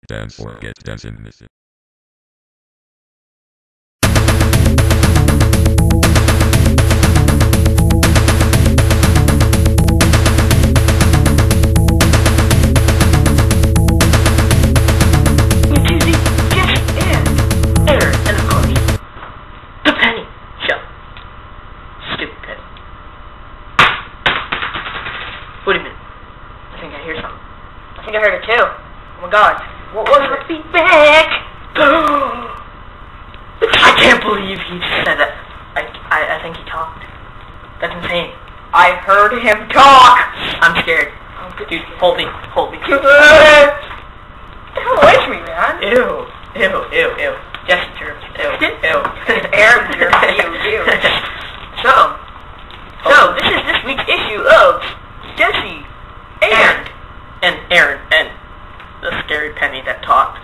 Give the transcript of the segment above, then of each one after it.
Dance or get dancing. Wait a minute. I think I hear something. I think I heard it too. Oh my god. What was it? Feedback! I can't believe he said that. I think he talked. That's insane. I heard him talk! I'm scared. Dude, hold me. Hold me. Get the hell away from me, man. Ew. Ew, ew, ew. Jesse germs. Ew. Ew. Aaron germs. Ew, ew. So, this is this week's issue of Jesse and Aaron and the scary penny that talked.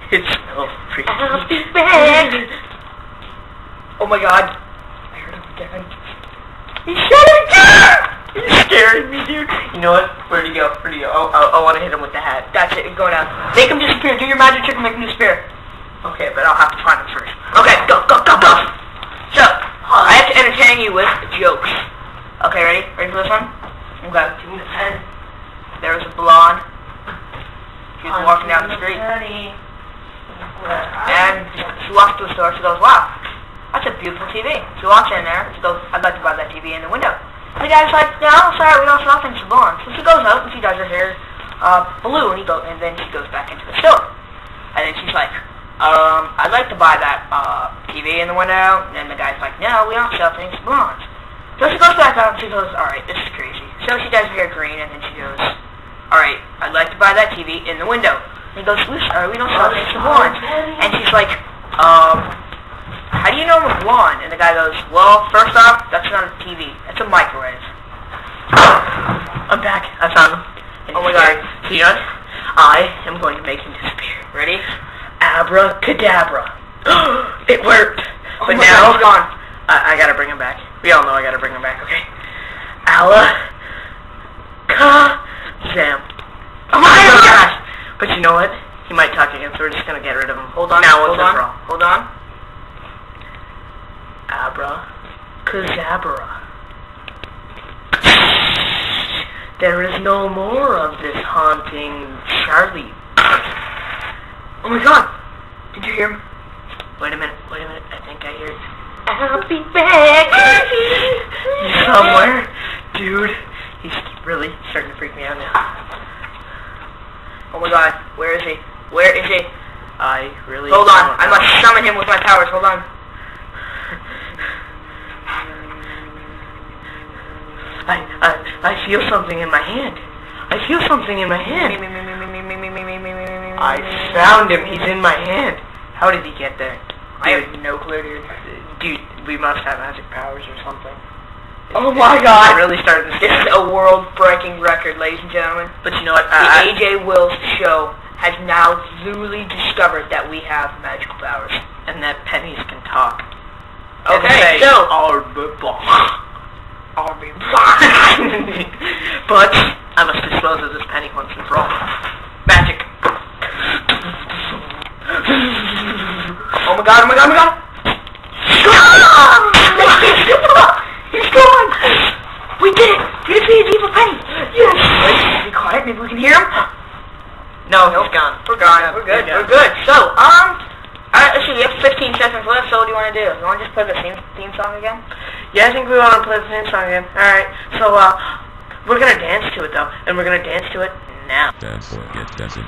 It's so freaky. I'll be back. Oh my god. I heard him again. He's shouting again! He's scaring me, dude. You know what? Where'd he go? Where'd he go? Oh, I want to hit him with the hat. That's it. Go down. Make him disappear. Do your magic trick and make him disappear. Okay, but I'll have to find him first. Okay, go, go, go, go. So, I have to entertain you with jokes. Okay, ready? Ready for this one? Okay. There was a blonde. She was walking down the street. And she walks to a store. She goes, wow, that's a beautiful TV. She walks in there. She goes, I'd like to buy that TV in the window. And the guy's like, no, sorry, we don't sell things for blondes. So she goes out and she does her hair blue. And then she goes back into the store. And then she's like, I'd like to buy that TV in the window. And then the guy's like, no, we don't sell things for blondes. So she goes back out and she goes, alright, this is crazy. So she does her hair green and then she goes, alright, I'd like to buy that TV in the window. And he goes, we're sorry, we don't sell things for blondes. And she's like, how do you know I'm a blonde? And the guy goes, well, first off, that's not a TV. That's a microwave. I'm back. I found him. And oh my god. See what? I am going to make him disappear. Ready? Abracadabra. It worked. Oh but now, he's gone. I gotta bring him back. We all know I gotta bring him back, okay? Alakazam. Oh my gosh! But you know what? He might talk again, so we're just gonna get rid of him. Hold on. Now hold on. Hold on. Abracadabra. There is no more of this haunting Charlie. Oh my god! Did you hear him? Wait a minute. I think I hear it. I'll be back! He's somewhere. Dude, he's really starting to freak me out now. Oh my god, where is he? Where is he? I really... Hold on, I must summon him with my powers, hold on. I feel something in my hand. I feel something in my hand. I found him, he's in my hand. How did he get there? I have no clue, dude. Dude, we must have magic powers or something. Oh my god! I'm really starting to... This is a world-breaking record, ladies and gentlemen. But you know what? The AJ Wills show has now literally discovered that we have magical powers. And that pennies can talk. Okay, so... But I must dispose of this penny once and for all. Magic. Oh my god, oh my god, oh my god! He's gone! We did it! We defeated Evil Penny! Yes! Wait, be quiet, maybe we can hear him? No, he's gone. We're gone. We're good. We're good. So, let's see, we have 15 seconds left, so what do you want to do? You want to just play the theme song again? Yeah, I think we want to play the theme song again. Alright, so, we're gonna dance to it, though, and we're gonna dance to it now. Dance or get dancing.